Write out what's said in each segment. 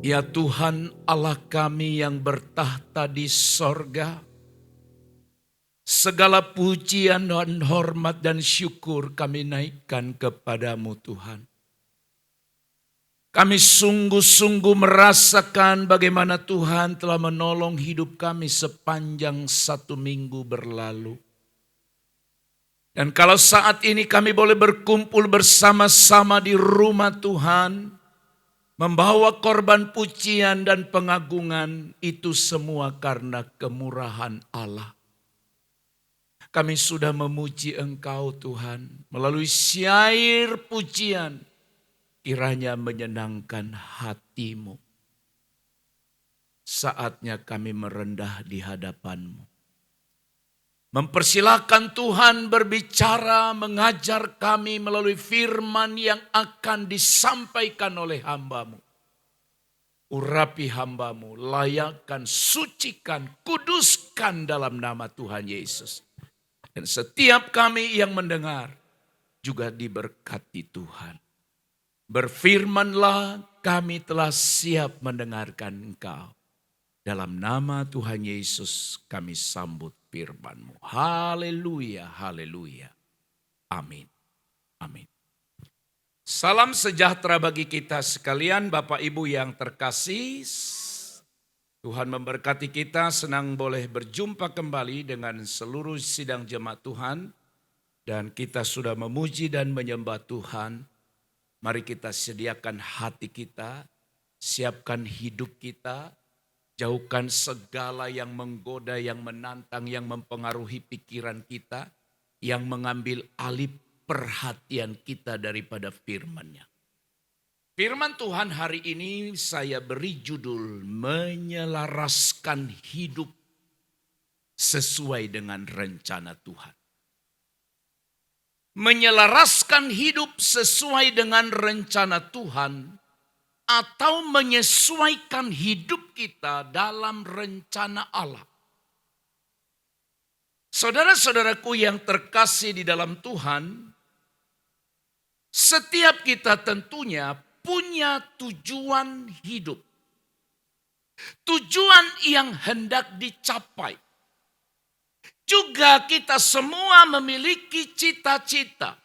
Ya Tuhan Allah kami yang bertahta di sorga, segala pujian dan hormat dan syukur kami naikkan kepadamu Tuhan. Kami sungguh-sungguh merasakan bagaimana Tuhan telah menolong hidup kami sepanjang 1 minggu berlalu. Dan kalau saat ini kami boleh berkumpul bersama-sama di rumah Tuhan, membawa korban pujian dan pengagungan, itu semua karena kemurahan Allah. Kami sudah memuji Engkau Tuhan melalui syair pujian, kiranya menyenangkan hatimu. Saatnya kami merendah di hadapan-Mu. Mempersilahkan Tuhan berbicara, mengajar kami melalui firman yang akan disampaikan oleh hamba-Mu. Urapi hamba-Mu, layakkan, sucikan, kuduskan dalam nama Tuhan Yesus. Dan setiap kami yang mendengar juga diberkati Tuhan. Berfirmanlah, kami telah siap mendengarkan Engkau. Dalam nama Tuhan Yesus kami sambut firman-Mu. Haleluya, haleluya. Amin, amin. Salam sejahtera bagi kita sekalian, Bapak Ibu yang terkasih. Tuhan memberkati kita, senang boleh berjumpa kembali dengan seluruh sidang jemaat Tuhan. Dan kita sudah memuji dan menyembah Tuhan. Mari kita sediakan hati kita, siapkan hidup kita. Jauhkan segala yang menggoda, yang menantang, yang mempengaruhi pikiran kita, yang mengambil alih perhatian kita daripada firman-Nya. Firman Tuhan hari ini saya beri judul menyelaraskan hidup sesuai dengan rencana Tuhan. Menyelaraskan hidup sesuai dengan rencana Tuhan, atau menyesuaikan hidup kita dalam rencana Allah. Saudara-saudaraku yang terkasih di dalam Tuhan, setiap kita tentunya punya tujuan hidup. Tujuan yang hendak dicapai. Juga kita semua memiliki cita-cita.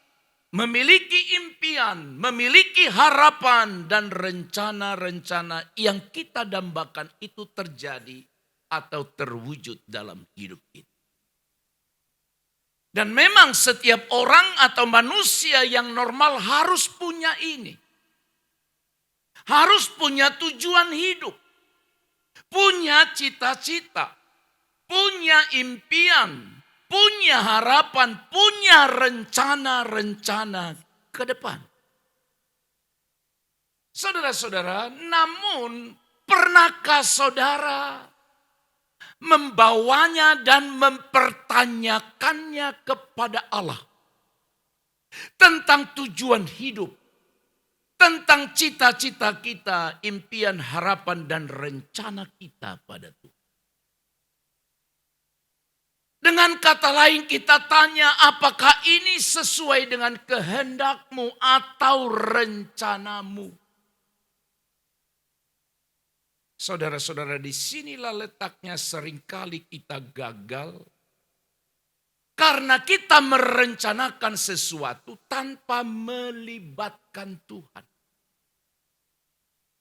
Memiliki impian, memiliki harapan dan rencana-rencana yang kita dambakan itu terjadi atau terwujud dalam hidup kita. Dan memang setiap orang atau manusia yang normal harus punya ini. Harus punya tujuan hidup. Punya cita-cita. Punya impian. Punya harapan, punya rencana-rencana ke depan. Saudara-saudara, namun pernahkah saudara membawanya dan mempertanyakannya kepada Allah? Tentang tujuan hidup, tentang cita-cita kita, impian, harapan, dan rencana kita pada Tuhan. Dengan kata lain kita tanya, apakah ini sesuai dengan kehendak-Mu atau rencana-Mu? Saudara-saudara, disinilah letaknya seringkali kita gagal. Karena kita merencanakan sesuatu tanpa melibatkan Tuhan.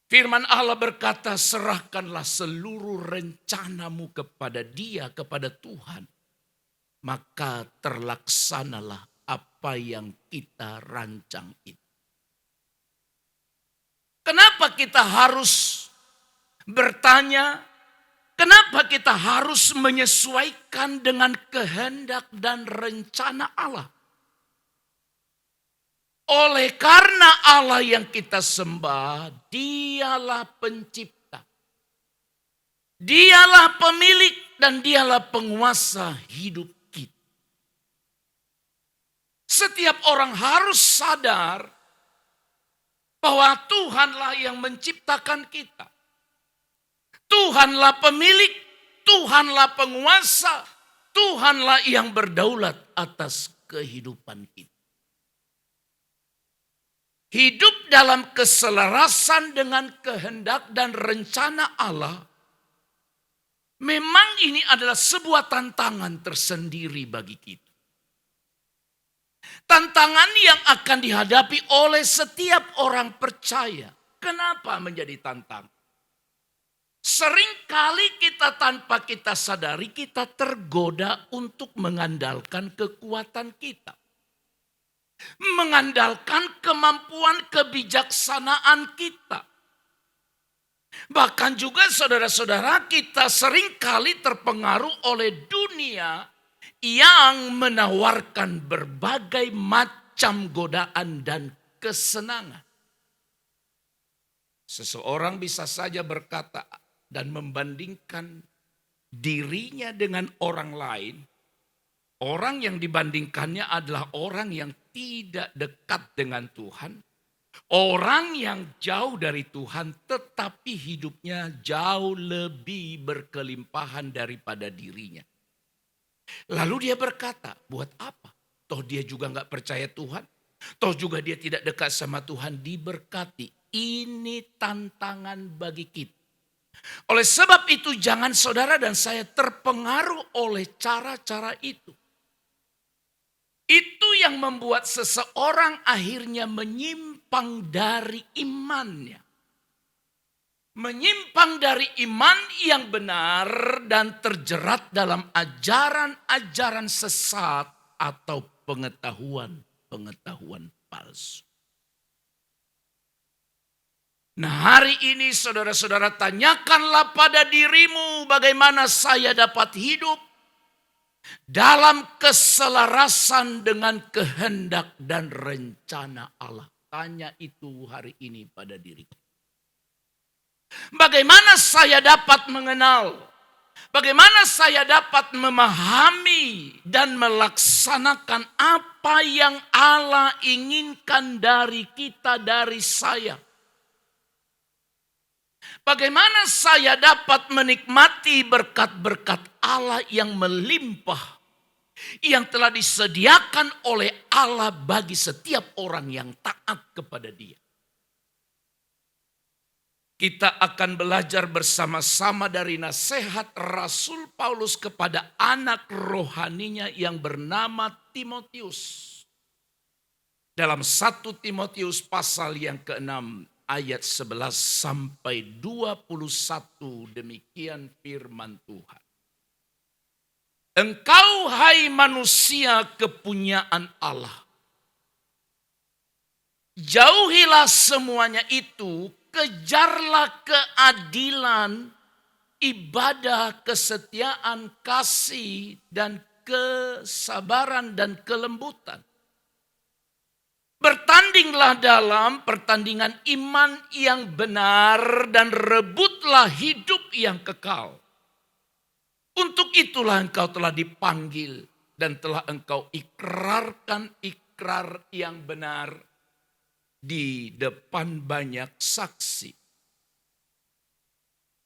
Firman Allah berkata, serahkanlah seluruh rencana-Mu kepada Dia, kepada Tuhan. Maka terlaksanalah apa yang kita rancang itu. Kenapa kita harus bertanya? Kenapa kita harus menyesuaikan dengan kehendak dan rencana Allah? Oleh karena Allah yang kita sembah, Dialah pencipta. Dialah pemilik dan Dialah penguasa hidup. Setiap orang harus sadar bahwa Tuhanlah yang menciptakan kita. Tuhanlah pemilik, Tuhanlah penguasa, Tuhanlah yang berdaulat atas kehidupan kita. Hidup dalam keselarasan dengan kehendak dan rencana Allah. Memang ini adalah sebuah tantangan tersendiri bagi kita. Tantangan yang akan dihadapi oleh setiap orang percaya. Kenapa menjadi tantangan? Seringkali kita tanpa kita sadari kita tergoda untuk mengandalkan kekuatan kita. Mengandalkan kemampuan kebijaksanaan kita. Bahkan juga saudara-saudara kita seringkali terpengaruh oleh dunia yang menawarkan berbagai macam godaan dan kesenangan. Seseorang bisa saja berkata dan membandingkan dirinya dengan orang lain. Orang yang dibandingkannya adalah orang yang tidak dekat dengan Tuhan. Orang yang jauh dari Tuhan tetapi hidupnya jauh lebih berkelimpahan daripada dirinya. Lalu dia berkata, buat apa? Toh dia juga gak percaya Tuhan. Toh juga dia tidak dekat sama Tuhan, diberkati. Ini tantangan bagi kita. Oleh sebab itu jangan saudara dan saya terpengaruh oleh cara-cara itu. Itu yang membuat seseorang akhirnya menyimpang dari imannya. Menyimpang dari iman yang benar dan terjerat dalam ajaran-ajaran sesat atau pengetahuan-pengetahuan palsu. Nah, hari ini saudara-saudara tanyakanlah pada dirimu bagaimana saya dapat hidup dalam keselarasan dengan kehendak dan rencana Allah. Tanya itu hari ini pada diriku. Bagaimana saya dapat mengenal? Bagaimana saya dapat memahami dan melaksanakan apa yang Allah inginkan dari kita, dari saya? Bagaimana saya dapat menikmati berkat-berkat Allah yang melimpah, yang telah disediakan oleh Allah bagi setiap orang yang taat kepada Dia? Kita akan belajar bersama-sama dari nasihat Rasul Paulus kepada anak rohaninya yang bernama Timotius. Dalam 1 Timotius pasal yang ke-6 ayat 11 sampai 21, demikian firman Tuhan. Engkau hai manusia kepunyaan Allah. Jauhilah semuanya itu, kejarlah keadilan, ibadah, kesetiaan, kasih, dan kesabaran dan kelembutan. Bertandinglah dalam pertandingan iman yang benar dan rebutlah hidup yang kekal. Untuk itulah engkau telah dipanggil dan telah engkau ikrarkan ikrar yang benar di depan banyak saksi.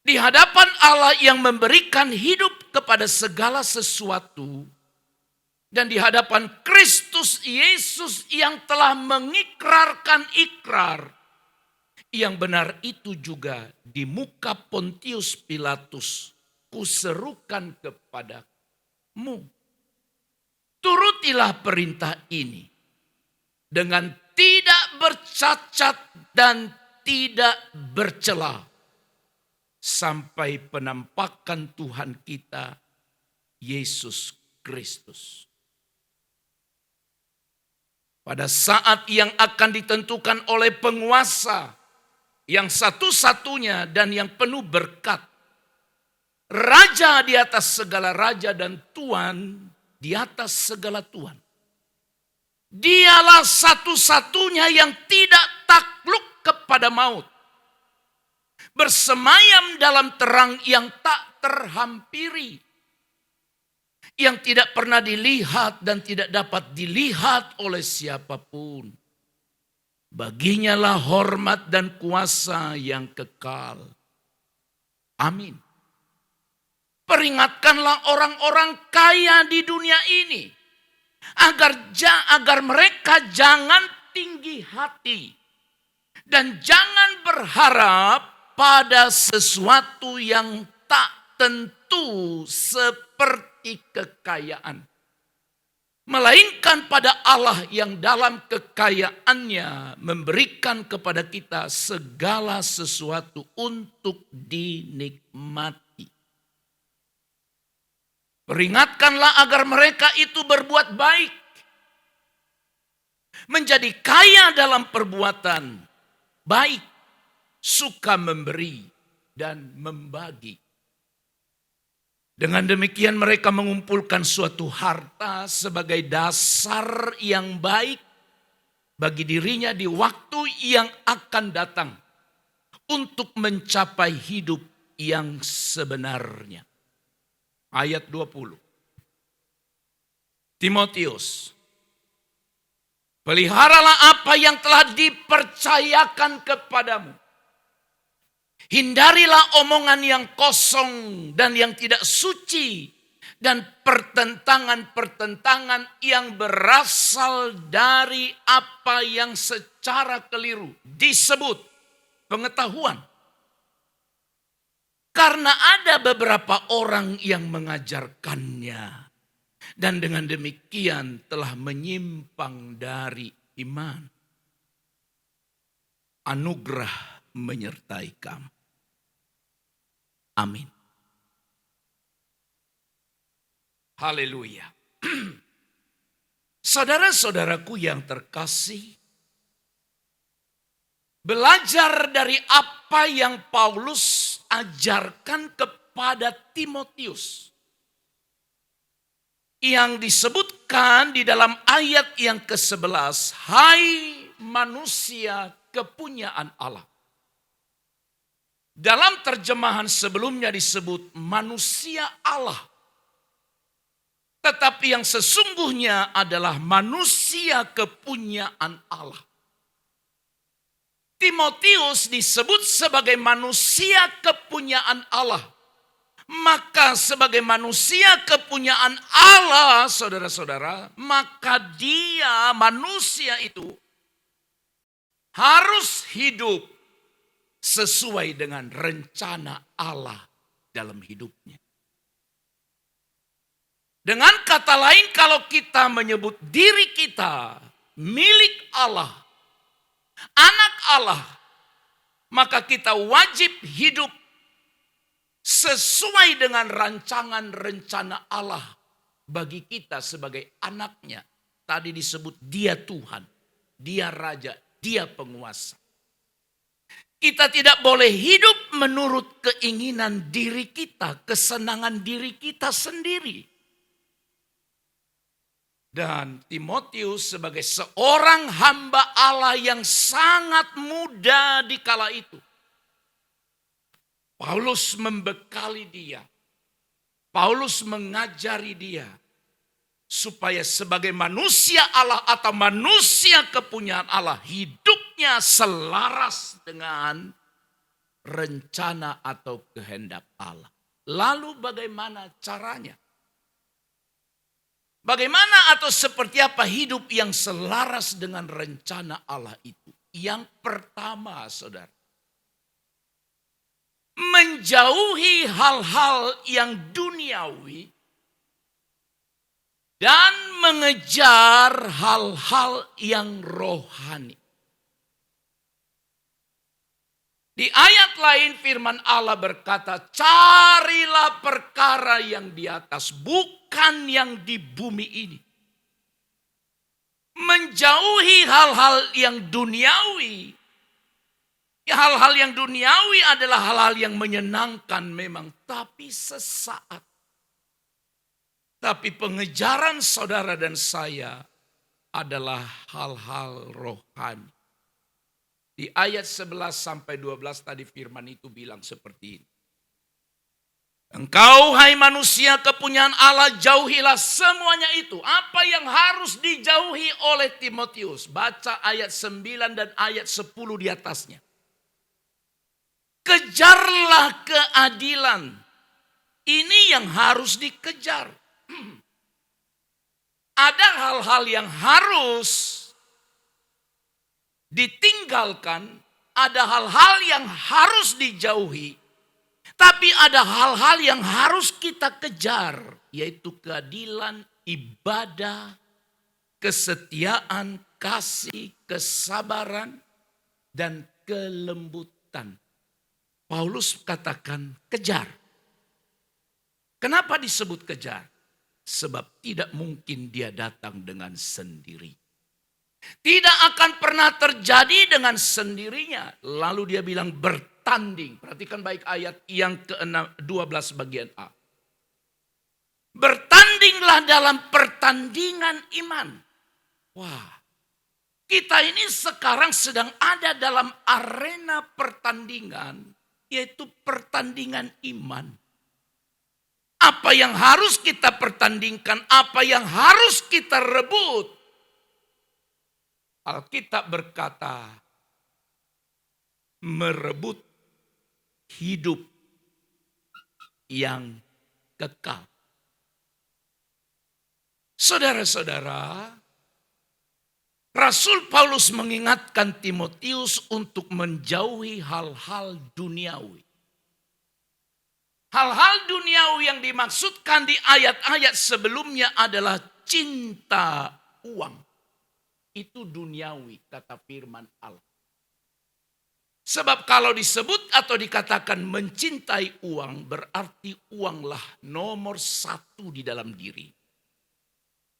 Di hadapan Allah yang memberikan hidup kepada segala sesuatu. Dan di hadapan Kristus Yesus yang telah mengikrarkan ikrar. Yang benar itu juga di muka Pontius Pilatus. Kuserukan kepadamu. Turutilah perintah ini. Dengan tidak bercacat dan tidak bercela. Sampai penampakan Tuhan kita, Yesus Kristus. Pada saat yang akan ditentukan oleh penguasa yang satu-satunya dan yang penuh berkat. Raja di atas segala raja dan tuan di atas segala tuan. Dialah satu-satunya yang tidak takluk kepada maut. Bersemayam dalam terang yang tak terhampiri. Yang tidak pernah dilihat dan tidak dapat dilihat oleh siapapun. Baginya lah hormat dan kuasa yang kekal. Amin. Peringatkanlah orang-orang kaya di dunia ini. Agar mereka jangan tinggi hati. Dan jangan berharap pada sesuatu yang tak tentu seperti kekayaan. Melainkan pada Allah yang dalam kekayaannya memberikan kepada kita segala sesuatu untuk dinikmati. Peringatkanlah agar mereka itu berbuat baik. Menjadi kaya dalam perbuatan baik, suka memberi dan membagi. Dengan demikian mereka mengumpulkan suatu harta sebagai dasar yang baik bagi dirinya di waktu yang akan datang untuk mencapai hidup yang sebenarnya. Ayat 20. Timotius, peliharalah apa yang telah dipercayakan kepadamu. Hindarilah omongan yang kosong dan yang tidak suci dan pertentangan-pertentangan yang berasal dari apa yang secara keliru disebut pengetahuan. Karena ada beberapa orang yang mengajarkannya dan dengan demikian telah menyimpang dari iman. Anugerah menyertai kamu. Amin. Haleluya. Saudara-saudaraku yang terkasih, belajar dari apa yang Paulus ajarkan kepada Timotius. Yang disebutkan di dalam ayat yang ke-11, hai manusia kepunyaan Allah. Dalam terjemahan sebelumnya disebut manusia Allah. Tetapi yang sesungguhnya adalah manusia kepunyaan Allah. Timotius disebut sebagai manusia kepunyaan Allah. Maka sebagai manusia kepunyaan Allah, saudara-saudara, maka dia manusia itu harus hidup sesuai dengan rencana Allah dalam hidupnya. Dengan kata lain, kalau kita menyebut diri kita milik Allah, anak Allah, maka kita wajib hidup sesuai dengan rancangan rencana Allah bagi kita sebagai anaknya. Tadi disebut dia Tuhan, dia Raja, dia penguasa. Kita tidak boleh hidup menurut keinginan diri kita, kesenangan diri kita sendiri. Dan Timotius sebagai seorang hamba Allah yang sangat muda di kala itu, Paulus membekali dia. Paulus mengajari dia supaya sebagai manusia Allah atau manusia kepunyaan Allah, hidupnya selaras dengan rencana atau kehendak Allah. Lalu bagaimana caranya? Bagaimana atau seperti apa hidup yang selaras dengan rencana Allah itu? Yang pertama, saudara, menjauhi hal-hal yang duniawi dan mengejar hal-hal yang rohani. Di ayat lain firman Allah berkata, carilah perkara yang di atas, bukan yang di bumi ini. Menjauhi hal-hal yang duniawi. Hal-hal yang duniawi adalah hal-hal yang menyenangkan memang, tapi sesaat. Tapi pengejaran saudara dan saya adalah hal-hal rohani. Di ayat 11 sampai 12 tadi firman itu bilang seperti ini. Engkau hai manusia kepunyaan Allah, jauhilah semuanya itu. Apa yang harus dijauhi oleh Timotius? Baca ayat 9 dan ayat 10 di atasnya. Kejarlah keadilan. Ini yang harus dikejar. Ada hal-hal yang harus ditinggalkan ada hal-hal yang harus dijauhi. Tapi ada hal-hal yang harus kita kejar. Yaitu keadilan, ibadah, kesetiaan, kasih, kesabaran, dan kelembutan. Paulus katakan kejar. Kenapa disebut kejar? Sebab tidak mungkin dia datang dengan sendiri. Tidak akan pernah terjadi dengan sendirinya. Lalu dia bilang bertanding. Perhatikan baik ayat yang ke-12 bagian A. Bertandinglah dalam pertandingan iman. Wah, kita ini sekarang sedang ada dalam arena pertandingan. Yaitu pertandingan iman. Apa yang harus kita pertandingkan, apa yang harus kita rebut. Alkitab berkata, merebut hidup yang kekal. Saudara-saudara, Rasul Paulus mengingatkan Timotius untuk menjauhi hal-hal duniawi. Hal-hal duniawi yang dimaksudkan di ayat-ayat sebelumnya adalah cinta uang. Itu duniawi, kata firman Allah. Sebab kalau disebut atau dikatakan mencintai uang, berarti uanglah nomor satu di dalam diri.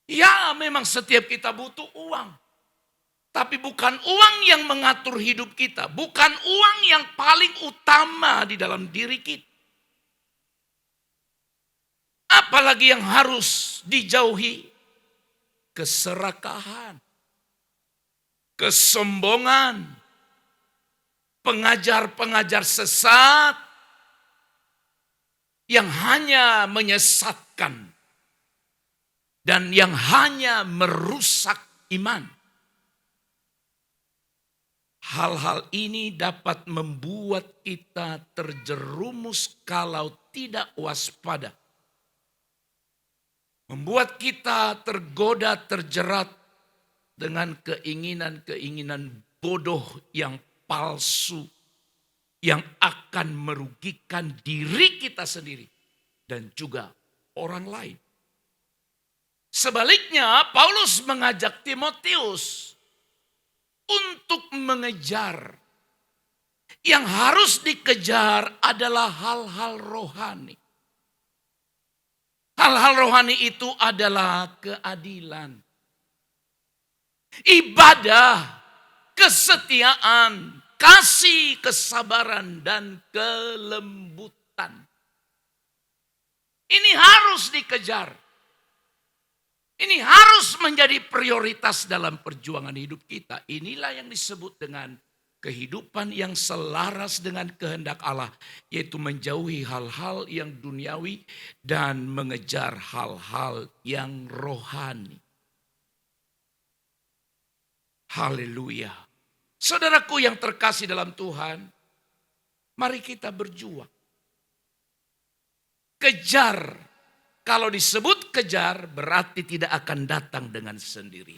Ya, memang setiap kita butuh uang. Tapi bukan uang yang mengatur hidup kita. Bukan uang yang paling utama di dalam diri kita. Apalagi yang harus dijauhi? Keserakahan. Kesombongan. Pengajar-pengajar sesat. Yang hanya menyesatkan. Dan yang hanya merusak iman. Hal-hal ini dapat membuat kita terjerumus kalau tidak waspada. Membuat kita tergoda, terjerat dengan keinginan-keinginan bodoh yang palsu. Yang akan merugikan diri kita sendiri. Dan juga orang lain. Sebaliknya Paulus mengajak Timotius untuk mengejar. Yang harus dikejar adalah hal-hal rohani. Hal-hal rohani itu adalah keadilan. Ibadah, kesetiaan, kasih, kesabaran, dan kelembutan. Ini harus dikejar. Ini harus menjadi prioritas dalam perjuangan hidup kita. Inilah yang disebut dengan kehidupan yang selaras dengan kehendak Allah. Yaitu menjauhi hal-hal yang duniawi dan mengejar hal-hal yang rohani. Haleluya. Saudaraku yang terkasih dalam Tuhan, mari kita berjuang. Kejar. Kalau disebut kejar berarti tidak akan datang dengan sendiri.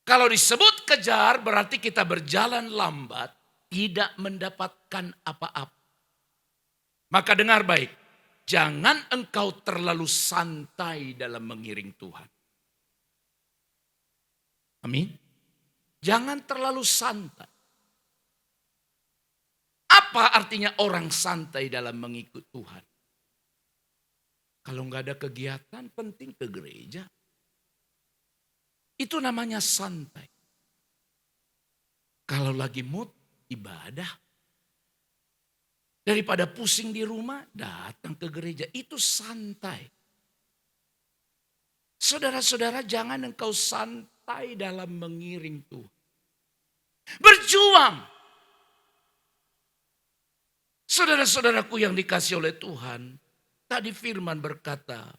Kalau disebut kejar berarti kita berjalan lambat, tidak mendapatkan apa-apa. Maka dengar baik, jangan engkau terlalu santai dalam mengiring Tuhan. Amin. Jangan terlalu santai. Apa artinya orang santai dalam mengikut Tuhan? Kalau nggak ada kegiatan, penting ke gereja. Itu namanya santai. Kalau lagi mood, ibadah. Daripada pusing di rumah, datang ke gereja. Itu santai. Saudara-saudara, jangan engkau santai dalam mengiring Tuhan. Berjuang. Saudara-saudaraku yang dikasih oleh Tuhan, tadi firman berkata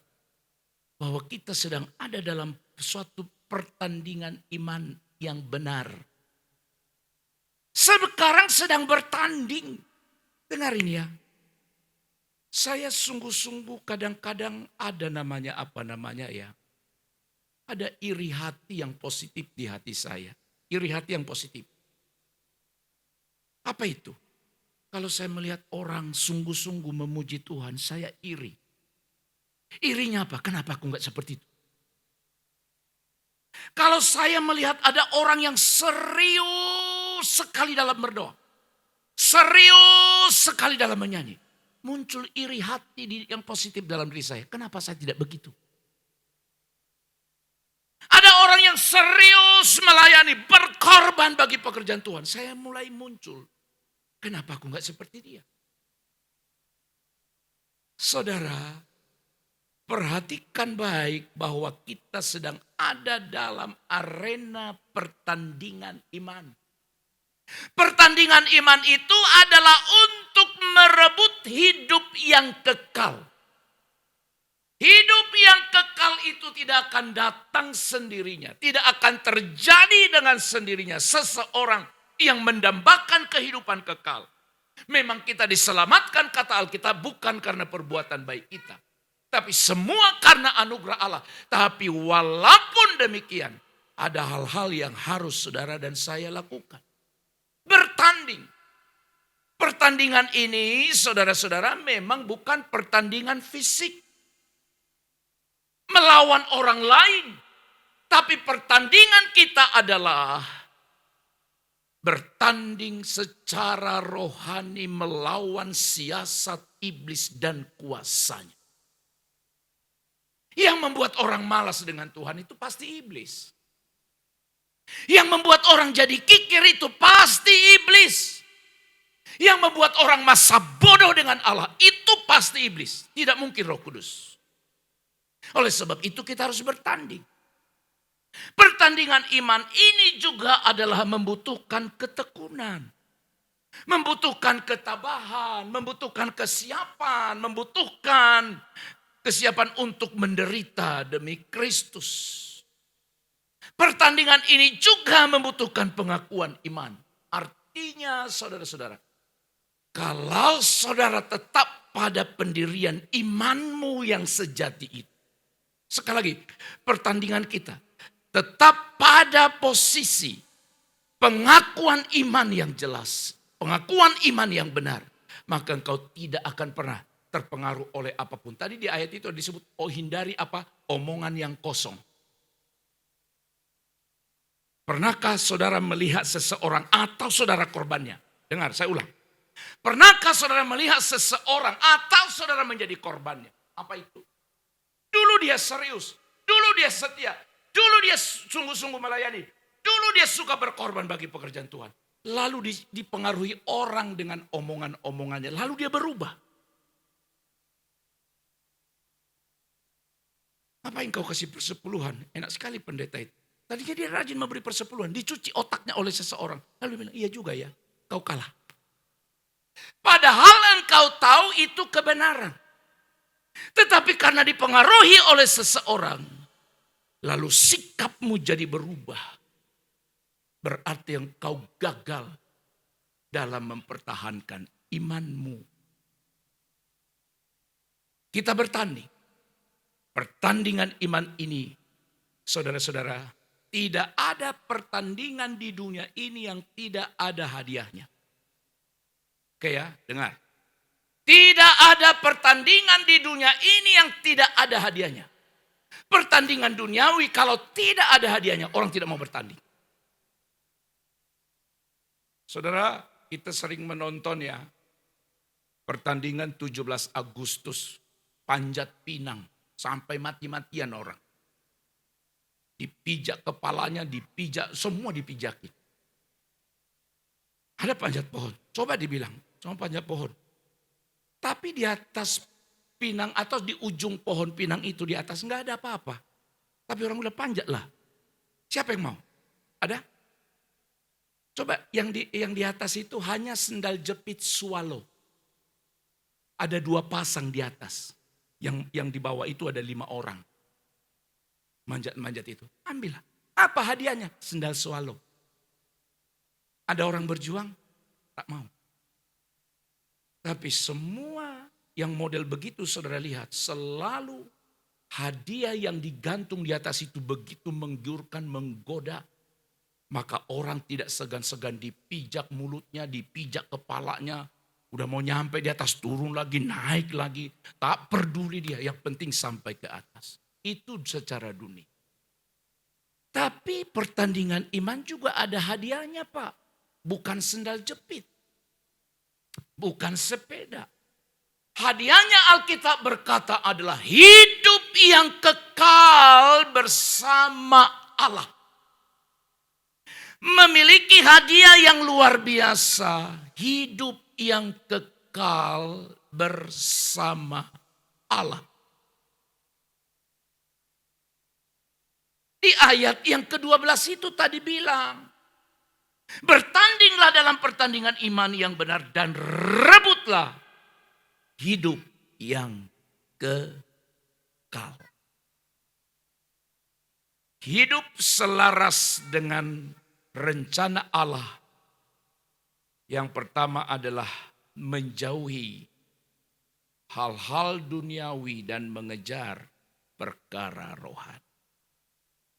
bahwa kita sedang ada dalam suatu pertandingan iman yang benar. Sekarang sedang bertanding. Dengar ini ya. Saya sungguh-sungguh kadang-kadang ada namanya apa namanya ya. Ada iri hati yang positif di hati saya. Iri hati yang positif. Apa itu? Kalau saya melihat orang sungguh-sungguh memuji Tuhan, saya iri. Irinya apa? Kenapa aku nggak seperti itu? Kalau saya melihat ada orang yang serius sekali dalam berdoa. Serius sekali dalam menyanyi. Muncul iri hati yang positif dalam diri saya. Kenapa saya tidak begitu? Ada orang yang serius melayani, berkorban bagi pekerjaan Tuhan. Saya mulai muncul. Kenapa aku nggak seperti dia? Saudara, perhatikan baik bahwa kita sedang ada dalam arena pertandingan iman. Pertandingan iman itu adalah untuk merebut hidup yang kekal. Hidup yang kekal itu tidak akan datang sendirinya. Tidak akan terjadi dengan sendirinya. Seseorang yang mendambakan kehidupan kekal. Memang kita diselamatkan kata Alkitab bukan karena perbuatan baik kita. Tapi semua karena anugerah Allah. Tapi walaupun demikian, ada hal-hal yang harus saudara dan saya lakukan. Bertanding. Pertandingan ini saudara-saudara memang bukan pertandingan fisik. Melawan orang lain. Tapi pertandingan kita adalah bertanding secara rohani melawan siasat iblis dan kuasanya. Yang membuat orang malas dengan Tuhan itu pasti iblis. Yang membuat orang jadi kikir itu pasti iblis. Yang membuat orang masa bodoh dengan Allah itu pasti iblis. Tidak mungkin Roh Kudus. Oleh sebab itu kita harus bertanding. Pertandingan iman ini juga adalah membutuhkan ketekunan. Membutuhkan ketabahan, membutuhkan kesiapan, membutuhkan kesiapan untuk menderita demi Kristus. Pertandingan ini juga membutuhkan pengakuan iman. Artinya saudara-saudara, kalau saudara tetap pada pendirian imanmu yang sejati itu. Sekali lagi, pertandingan kita tetap pada posisi pengakuan iman yang jelas. Pengakuan iman yang benar. Maka engkau tidak akan pernah terpengaruh oleh apapun. Tadi di ayat itu disebut hindari apa? Omongan yang kosong. Pernahkah saudara melihat seseorang atau saudara korbannya? Dengar, saya ulang. Pernahkah saudara melihat seseorang atau saudara menjadi korbannya? Apa itu? Dulu dia serius. Dulu dia setia. Dulu dia sungguh-sungguh melayani. Dulu dia suka berkorban bagi pekerjaan Tuhan. Lalu dipengaruhi orang dengan omongan-omongannya. Lalu dia berubah. Apa yang kau kasih persepuluhan? Enak sekali pendeta itu. Tadinya dia rajin memberi persepuluhan. Dicuci otaknya oleh seseorang. Lalu dia bilang, iya juga ya, kau kalah. Padahal engkau tahu itu kebenaran. Tetapi karena dipengaruhi oleh seseorang. Lalu sikapmu jadi berubah. Berarti engkau gagal dalam mempertahankan imanmu. Kita bertanding. Pertandingan iman ini, saudara-saudara, tidak ada pertandingan di dunia ini yang tidak ada hadiahnya. Oke ya, dengar. Tidak ada pertandingan di dunia ini yang tidak ada hadiahnya. Pertandingan duniawi kalau tidak ada hadiahnya, orang tidak mau bertanding. Saudara, kita sering menonton ya, pertandingan 17 Agustus, Panjat Pinang, sampai mati-matian orang. Dipijak kepalanya, dipijak, semua dipijakin. Ada panjat pohon, coba dibilang, cuma panjat pohon. Tapi di atas pinang atau di ujung pohon pinang itu di atas nggak ada apa-apa. Tapi orang udah panjat lah. Siapa yang mau? Ada? Coba yang di atas itu hanya sendal jepit swallow. Ada 2 pasang di atas. Yang di bawah itu ada 5 orang. Manjat-manjat itu. Ambillah. Apa hadiahnya? Sendal swallow. Ada orang berjuang? Tak mau. Tapi semua yang model begitu saudara lihat. Selalu hadiah yang digantung di atas itu begitu menggiurkan, menggoda. Maka orang tidak segan-segan dipijak mulutnya, dipijak kepalanya. Udah mau nyampe di atas, turun lagi, naik lagi. Tak peduli dia, yang penting sampai ke atas. Itu secara dunia. Tapi pertandingan iman juga ada hadiahnya, Pak. Bukan sendal jepit. Bukan sepeda. Hadiahnya Alkitab berkata adalah hidup yang kekal bersama Allah. Memiliki hadiah yang luar biasa. Hidup yang kekal bersama Allah. Di ayat yang ke-12 itu tadi bilang, bertandinglah dalam pertandingan iman yang benar dan rebutlah hidup yang kekal. Hidup selaras dengan rencana Allah. Yang pertama adalah menjauhi hal-hal duniawi dan mengejar perkara rohani.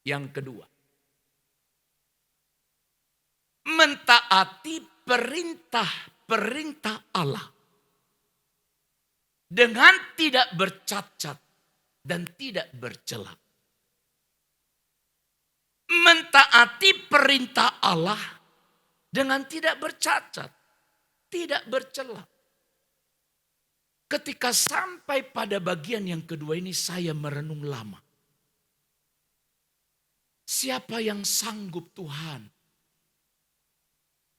Yang kedua, mentaati perintah-perintah Allah dengan tidak bercacat dan tidak bercela. Mentaati perintah Allah dengan tidak bercacat, tidak bercela. Ketika sampai pada bagian yang kedua ini saya merenung lama. Siapa yang sanggup Tuhan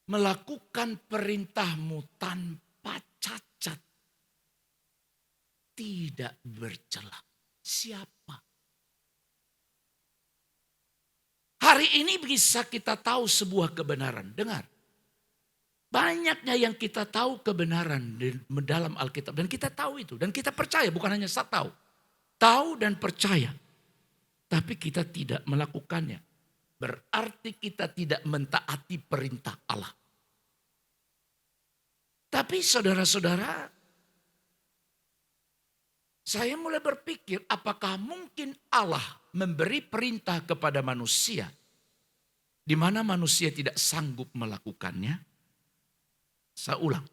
melakukan perintah-Mu tanpa cacat, tidak bercela? Siapa? Hari ini bisa kita tahu sebuah kebenaran. Dengar. Banyaknya yang kita tahu kebenaran di dalam Alkitab. Dan kita tahu itu. Dan kita percaya, bukan hanya tahu. Tahu dan percaya. Tapi kita tidak melakukannya. Berarti kita tidak mentaati perintah Allah. Tapi saudara-saudara, saya mulai berpikir apakah mungkin Allah memberi perintah kepada manusia di mana manusia tidak sanggup melakukannya? Saya ulang.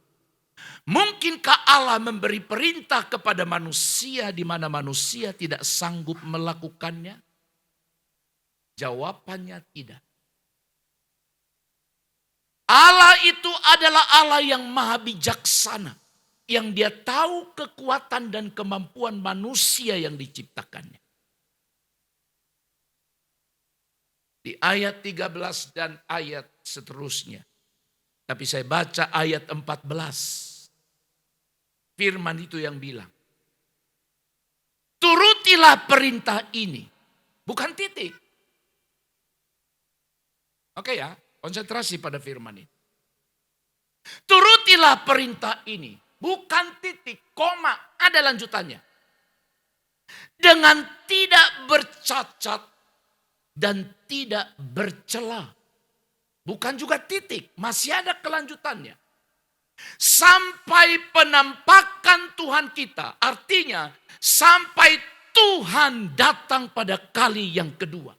Mungkinkah Allah memberi perintah kepada manusia di mana manusia tidak sanggup melakukannya? Jawabannya tidak. Allah itu adalah Allah yang maha bijaksana. Yang dia tahu kekuatan dan kemampuan manusia yang diciptakannya. Di ayat 13 dan ayat seterusnya. Tapi saya baca ayat 14. Firman itu yang bilang. Turutilah perintah ini. Bukan titik. Oke ya, konsentrasi pada firman ini. Turutilah perintah ini. Bukan titik, koma, ada lanjutannya. Dengan tidak bercacat dan tidak bercela. Bukan juga titik, masih ada kelanjutannya. Sampai penampakan Tuhan kita. Artinya sampai Tuhan datang pada kali yang kedua.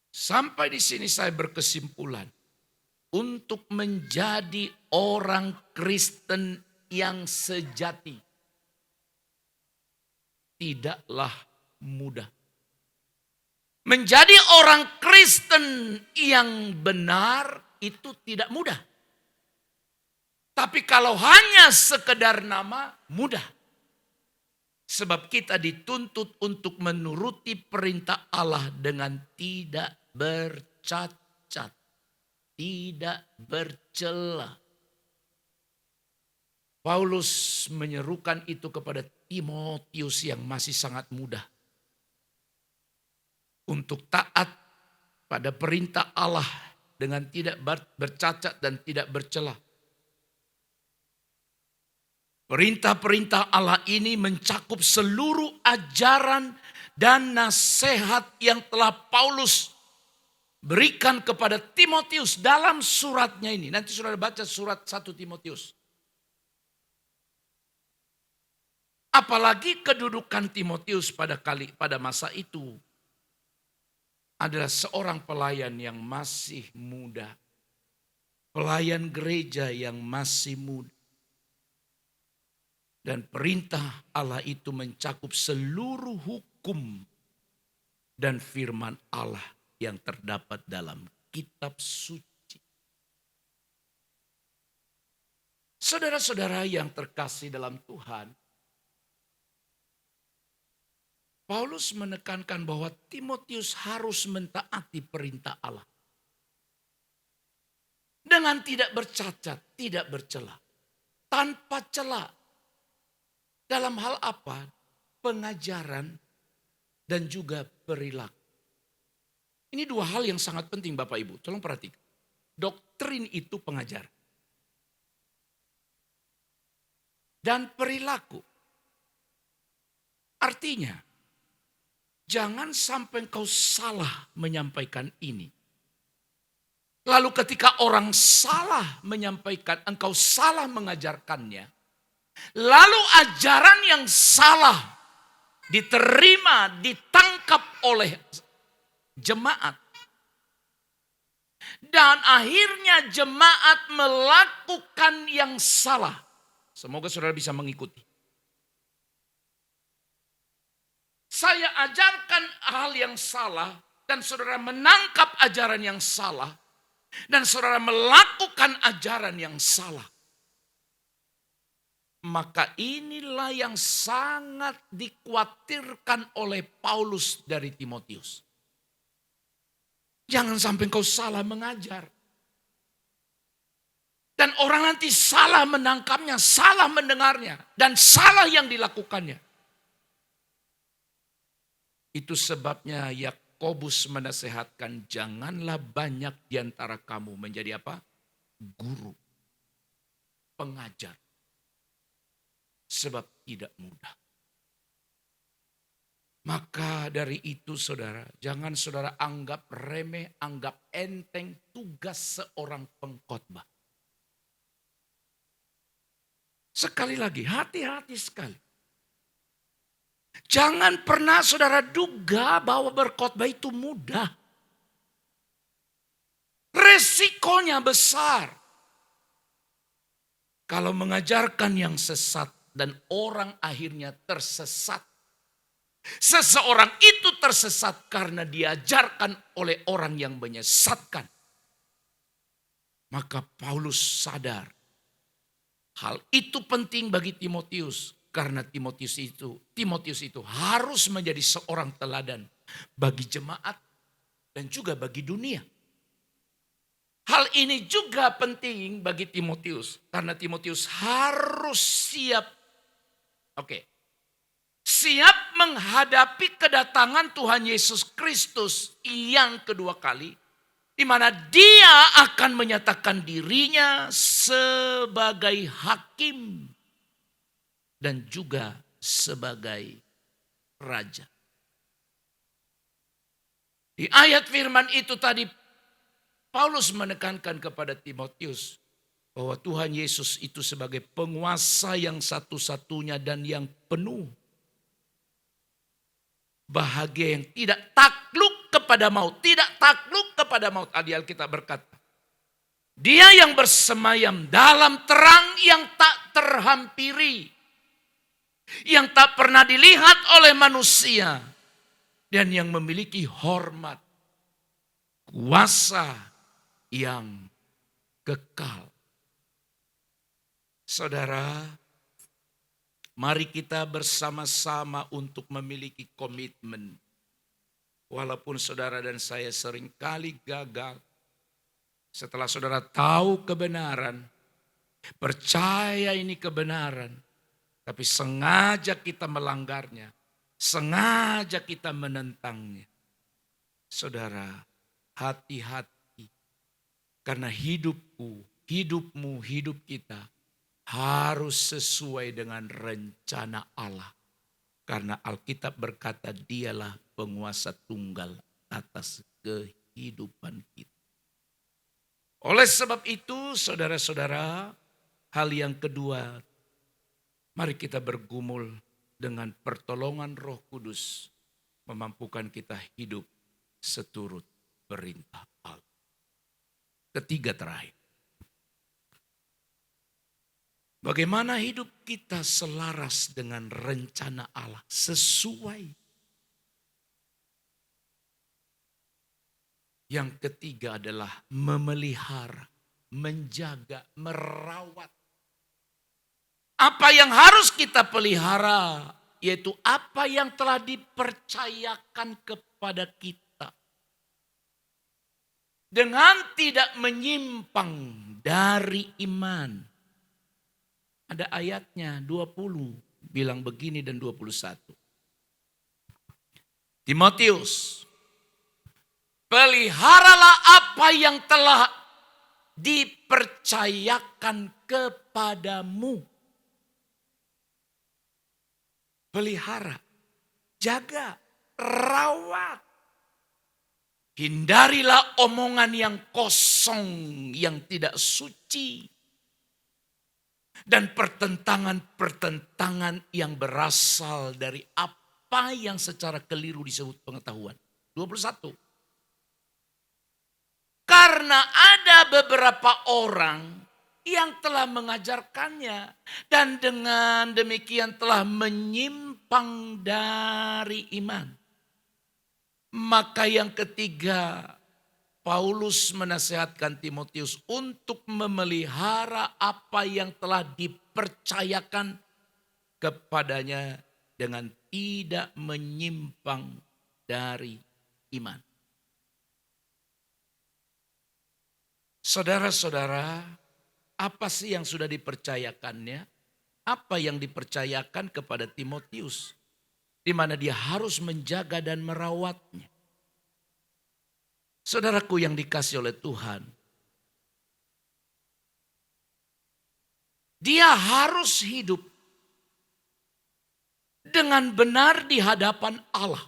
Sampai di sini saya berkesimpulan. Untuk menjadi orang Kristen yang sejati. Tidaklah mudah. Menjadi orang Kristen yang benar itu tidak mudah. Tapi kalau hanya sekedar nama, mudah. Sebab kita dituntut untuk menuruti perintah Allah dengan tidak bercacat, tidak bercela. Paulus menyerukan itu kepada Timotius yang masih sangat muda. Untuk taat pada perintah Allah dengan tidak bercacat dan tidak bercela. Perintah-perintah Allah ini mencakup seluruh ajaran dan nasihat yang telah Paulus berikan kepada Timotius dalam suratnya ini. Nanti saudara baca surat 1 Timotius. Apalagi kedudukan Timotius pada masa itu. adalah seorang pelayan yang masih muda. Pelayan gereja yang masih muda. Dan perintah Allah itu mencakup seluruh hukum dan firman Allah yang terdapat dalam kitab suci. Saudara-saudara yang terkasih dalam Tuhan, Paulus menekankan bahwa Timotius harus mentaati perintah Allah. Dengan tidak bercacat, tidak bercela, tanpa celah. Dalam hal apa? Pengajaran dan juga perilaku. Ini dua hal yang sangat penting Bapak Ibu. Tolong perhatikan. Doktrin itu pengajar. Dan perilaku. Artinya, jangan sampai engkau salah menyampaikan ini. Lalu ketika orang salah menyampaikan, engkau salah mengajarkannya. Lalu ajaran yang salah diterima, ditangkap oleh jemaat. Dan akhirnya jemaat melakukan yang salah. Semoga saudara bisa mengikuti. Saya ajarkan hal yang salah dan saudara menangkap ajaran yang salah. Dan saudara melakukan ajaran yang salah. Maka inilah yang sangat dikhawatirkan oleh Paulus dari Timotius. Jangan sampai kau salah mengajar. Dan orang nanti salah menangkapnya, salah mendengarnya. Dan salah yang dilakukannya. Itu sebabnya Yakobus menasehatkan janganlah banyak di antara kamu menjadi apa? Guru, pengajar. Sebab tidak mudah. Maka dari itu saudara, jangan saudara anggap remeh, anggap enteng tugas seorang pengkhotbah. Sekali lagi, hati-hati sekali. Jangan pernah saudara duga bahwa berkhotbah itu mudah. Resikonya besar. Kalau mengajarkan yang sesat dan orang akhirnya tersesat. Seseorang itu tersesat karena diajarkan oleh orang yang menyesatkan. Maka Paulus sadar. Hal itu penting bagi Timotius. Karena Timotius itu harus menjadi seorang teladan bagi jemaat dan juga bagi dunia. Hal ini juga penting bagi Timotius. Karena Timotius harus siap. Siap menghadapi kedatangan Tuhan Yesus Kristus yang kedua kali. Di mana dia akan menyatakan dirinya sebagai hakim. Dan juga sebagai raja. Di ayat firman itu tadi Paulus menekankan kepada Timotius bahwa Tuhan Yesus itu sebagai penguasa yang satu-satunya dan yang penuh bahagia, yang tidak takluk kepada maut. Tidak takluk kepada maut. Adi Alkitab berkata, dia yang bersemayam dalam terang yang tak terhampiri. Yang tak pernah dilihat oleh manusia. Dan yang memiliki hormat. Kuasa yang kekal. Saudara, mari kita bersama-sama untuk memiliki komitmen. Walaupun saudara dan saya seringkali gagal. Setelah saudara tahu kebenaran, percaya ini kebenaran, tapi sengaja kita melanggarnya, sengaja kita menentangnya. Saudara, hati-hati. Karena hidupku, hidupmu, hidup kita harus sesuai dengan rencana Allah. Karena Alkitab berkata dialah penguasa tunggal atas kehidupan kita. Oleh sebab itu saudara-saudara, hal yang kedua, mari kita bergumul dengan pertolongan Roh Kudus memampukan kita hidup seturut perintah Allah. Ketiga terakhir. Bagaimana hidup kita selaras dengan rencana Allah sesuai. Yang ketiga adalah memelihara, menjaga, merawat. Apa yang harus kita pelihara, yaitu apa yang telah dipercayakan kepada kita. Dengan tidak menyimpang dari iman. Ada ayatnya 20 bilang begini dan 21. Timotius, peliharalah apa yang telah dipercayakan kepadamu. Pelihara, jaga, rawat. Hindarilah omongan yang kosong, yang tidak suci. Dan pertentangan-pertentangan yang berasal dari apa yang secara keliru disebut pengetahuan. 21. Karena ada beberapa orang yang telah mengajarkannya. Dan dengan demikian telah menyimpang dari iman. Maka yang ketiga, Paulus menasihatkan Timotius untuk memelihara apa yang telah dipercayakan kepadanya dengan tidak menyimpang dari iman. Saudara-saudara, apa sih yang sudah dipercayakannya? Apa yang dipercayakan kepada Timotius? Di mana dia harus menjaga dan merawatnya. Saudaraku yang dikasih oleh Tuhan. Dia harus hidup dengan benar di hadapan Allah.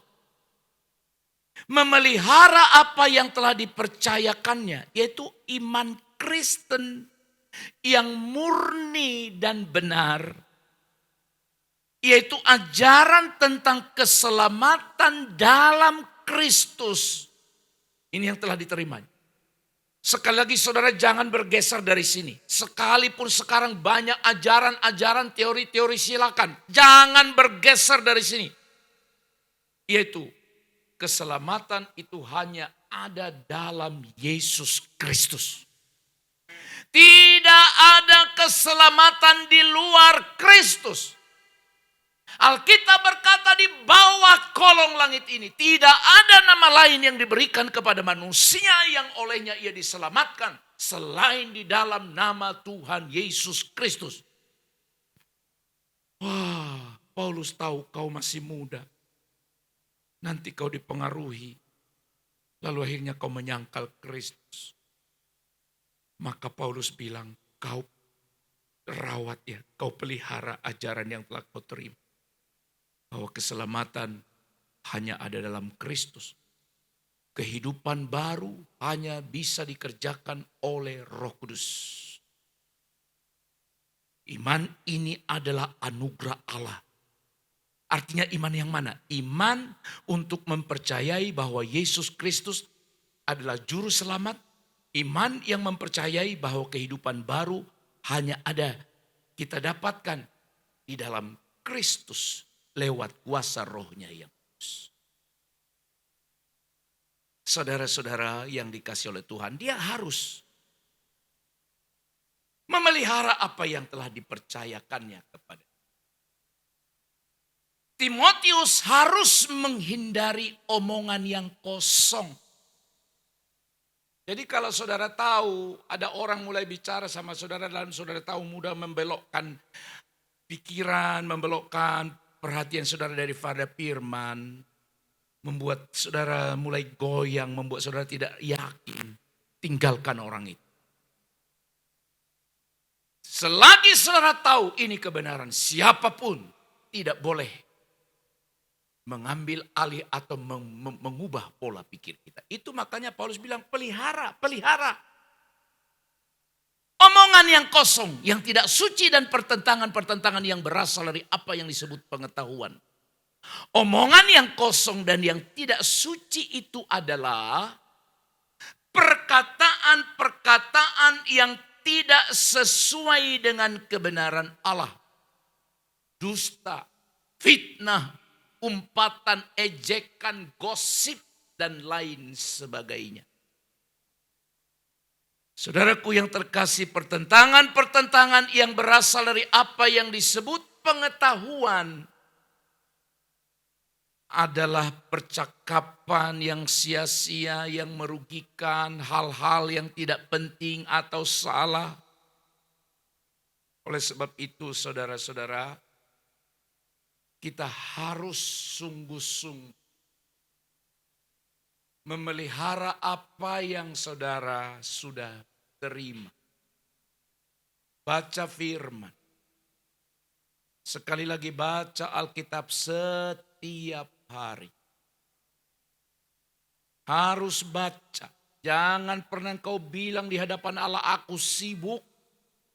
Memelihara apa yang telah dipercayakannya, yaitu iman Kristen yang murni dan benar. Yaitu ajaran tentang keselamatan dalam Kristus. Ini yang telah diterima. Sekali lagi saudara jangan bergeser dari sini. Sekalipun sekarang banyak ajaran-ajaran teori-teori silakan. Jangan bergeser dari sini. Yaitu keselamatan itu hanya ada dalam Yesus Kristus. Tidak ada keselamatan di luar Kristus. Alkitab berkata di bawah kolong langit ini tidak ada nama lain yang diberikan kepada manusia yang olehnya ia diselamatkan selain di dalam nama Tuhan Yesus Kristus. Wah, Paulus tahu kau masih muda. Nanti kau dipengaruhi. Lalu akhirnya kau menyangkal Kristus. Maka Paulus bilang, kau rawat ya, kau pelihara ajaran yang telah kau terima. Bahwa keselamatan hanya ada dalam Kristus. Kehidupan baru hanya bisa dikerjakan oleh Roh Kudus. Iman ini adalah anugerah Allah. Artinya iman yang mana? Iman untuk mempercayai bahwa Yesus Kristus adalah juru selamat. Iman yang mempercayai bahwa kehidupan baru hanya ada kita dapatkan di dalam Kristus. Lewat kuasa rohnya yang kudus. Saudara-saudara yang dikasih oleh Tuhan, dia harus memelihara apa yang telah dipercayakannya kepada. Timotius harus menghindari omongan yang kosong. Jadi kalau saudara tahu ada orang mulai bicara sama saudara dan saudara tahu mudah membelokkan pikiran, membelokkan perhatian saudara daripada firman, membuat saudara mulai goyang, membuat saudara tidak yakin. Tinggalkan orang itu. Selagi saudara tahu ini kebenaran, siapapun tidak boleh mengambil alih atau mengubah pola pikir kita. Itu makanya Paulus bilang pelihara, pelihara. Omongan yang kosong, yang tidak suci dan pertentangan-pertentangan yang berasal dari apa yang disebut pengetahuan. Omongan yang kosong dan yang tidak suci itu adalah perkataan-perkataan yang tidak sesuai dengan kebenaran Allah. Dusta, fitnah, umpatan, ejekan, gosip, dan lain sebagainya. Saudaraku yang terkasih, pertentangan-pertentangan yang berasal dari apa yang disebut pengetahuan adalah percakapan yang sia-sia, yang merugikan, hal-hal yang tidak penting atau salah. Oleh sebab itu saudara-saudara, kita harus sungguh-sungguh memelihara apa yang saudara sudah terima. Baca firman. Sekali lagi baca Alkitab setiap hari. Harus baca. Jangan pernah kau bilang di hadapan Allah, aku sibuk.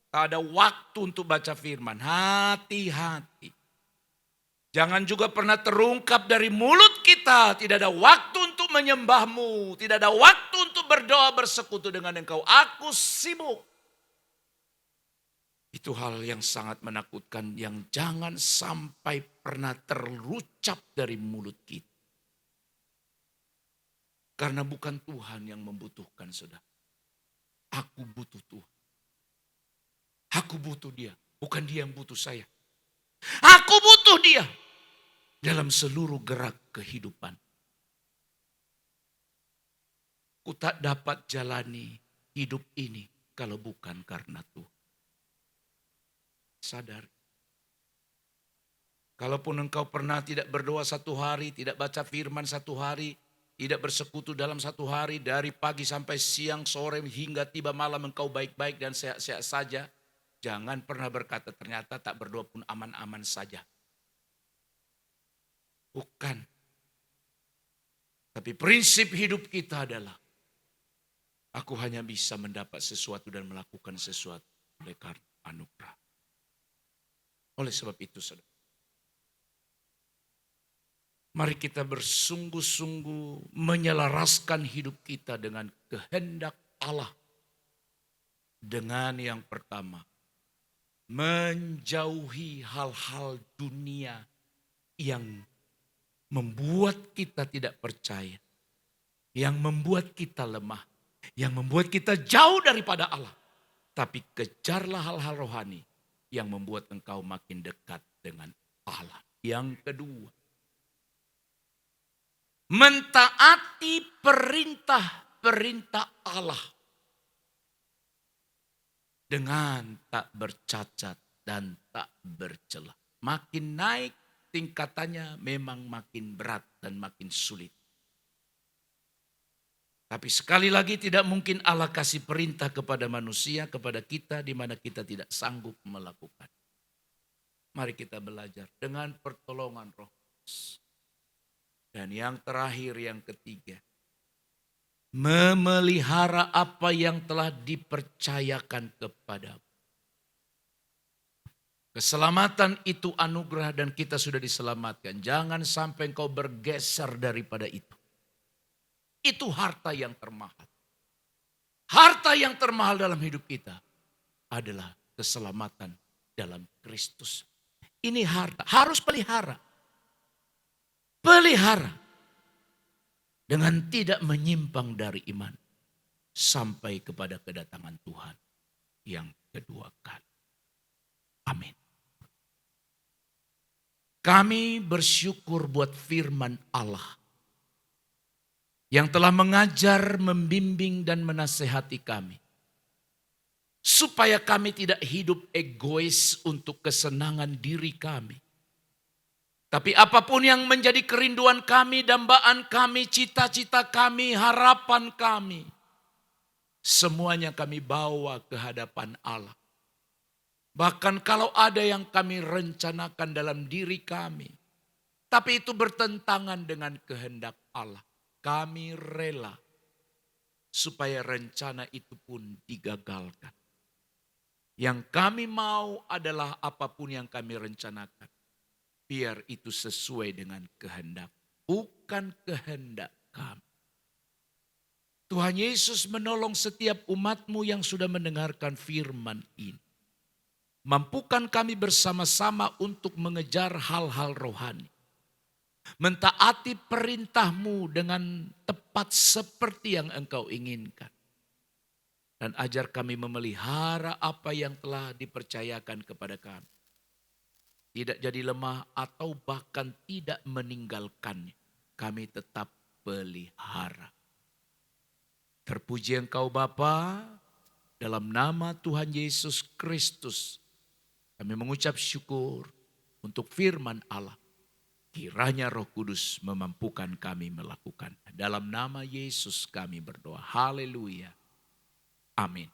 Tak ada waktu untuk baca firman. Hati-hati. Jangan juga pernah terungkap dari mulut kita, tidak ada waktu untuk menyembahmu, tidak ada waktu untuk berdoa bersekutu dengan engkau. Aku sibuk. Itu hal yang sangat menakutkan yang jangan sampai pernah terucap dari mulut kita. Karena bukan Tuhan yang membutuhkan, saudara. Aku butuh Tuhan. Aku butuh Dia, bukan Dia yang butuh saya. Aku butuh Dia dalam seluruh gerak kehidupan. Ku tak dapat jalani hidup ini kalau bukan karena Tuhan. Sadar. Kalaupun engkau pernah tidak berdoa satu hari, tidak baca firman satu hari, tidak bersekutu dalam satu hari, dari pagi sampai siang, sore hingga tiba malam engkau baik-baik dan sehat-sehat saja. Jangan pernah berkata ternyata tak berdoa pun aman-aman saja. Bukan. Tapi prinsip hidup kita adalah aku hanya bisa mendapat sesuatu dan melakukan sesuatu oleh karena anugerah. Oleh sebab itu, saudara, mari kita bersungguh-sungguh menyelaraskan hidup kita dengan kehendak Allah. Dengan yang pertama, menjauhi hal-hal dunia yang membuat kita tidak percaya, yang membuat kita lemah, yang membuat kita jauh daripada Allah. Tapi kejarlah hal-hal rohani yang membuat engkau makin dekat dengan Allah. Yang kedua, mentaati perintah-perintah Allah dengan tak bercacat dan tak bercela. Makin naik tingkatannya memang makin berat dan makin sulit. Tapi sekali lagi tidak mungkin Allah kasih perintah kepada manusia, kepada kita di mana kita tidak sanggup melakukan. Mari kita belajar dengan pertolongan Roh Kudus. Dan yang terakhir, yang ketiga, memelihara apa yang telah dipercayakan kepadamu. Keselamatan itu anugerah dan kita sudah diselamatkan. Jangan sampai engkau bergeser daripada itu. Itu harta yang termahal. Harta yang termahal dalam hidup kita adalah keselamatan dalam Kristus. Ini harta, harus pelihara. Pelihara. Dengan tidak menyimpang dari iman. Sampai kepada kedatangan Tuhan yang kedua kali. Amin. Kami bersyukur buat firman Allah yang telah mengajar, membimbing, dan menasehati kami. Supaya kami tidak hidup egois untuk kesenangan diri kami. Tapi apapun yang menjadi kerinduan kami, dambaan kami, cita-cita kami, harapan kami. Semuanya kami bawa ke hadapan Allah. Bahkan kalau ada yang kami rencanakan dalam diri kami. Tapi itu bertentangan dengan kehendak Allah. Kami rela supaya rencana itu pun digagalkan. Yang kami mau adalah apapun yang kami rencanakan. biar itu sesuai dengan kehendak, bukan kehendak kami. Tuhan Yesus menolong setiap umat-Mu yang sudah mendengarkan firman ini. Mampukan kami bersama-sama untuk mengejar hal-hal rohani. Mentaati perintah-Mu dengan tepat seperti yang Engkau inginkan. Dan ajar kami memelihara apa yang telah dipercayakan kepada kami. Tidak jadi lemah atau bahkan tidak meninggalkannya. Kami tetap pelihara. Terpuji Engkau Bapa, dalam nama Tuhan Yesus Kristus. Kami mengucap syukur untuk firman Allah. Kiranya Roh Kudus memampukan kami melakukan. Dalam nama Yesus kami berdoa. Haleluya. Amin.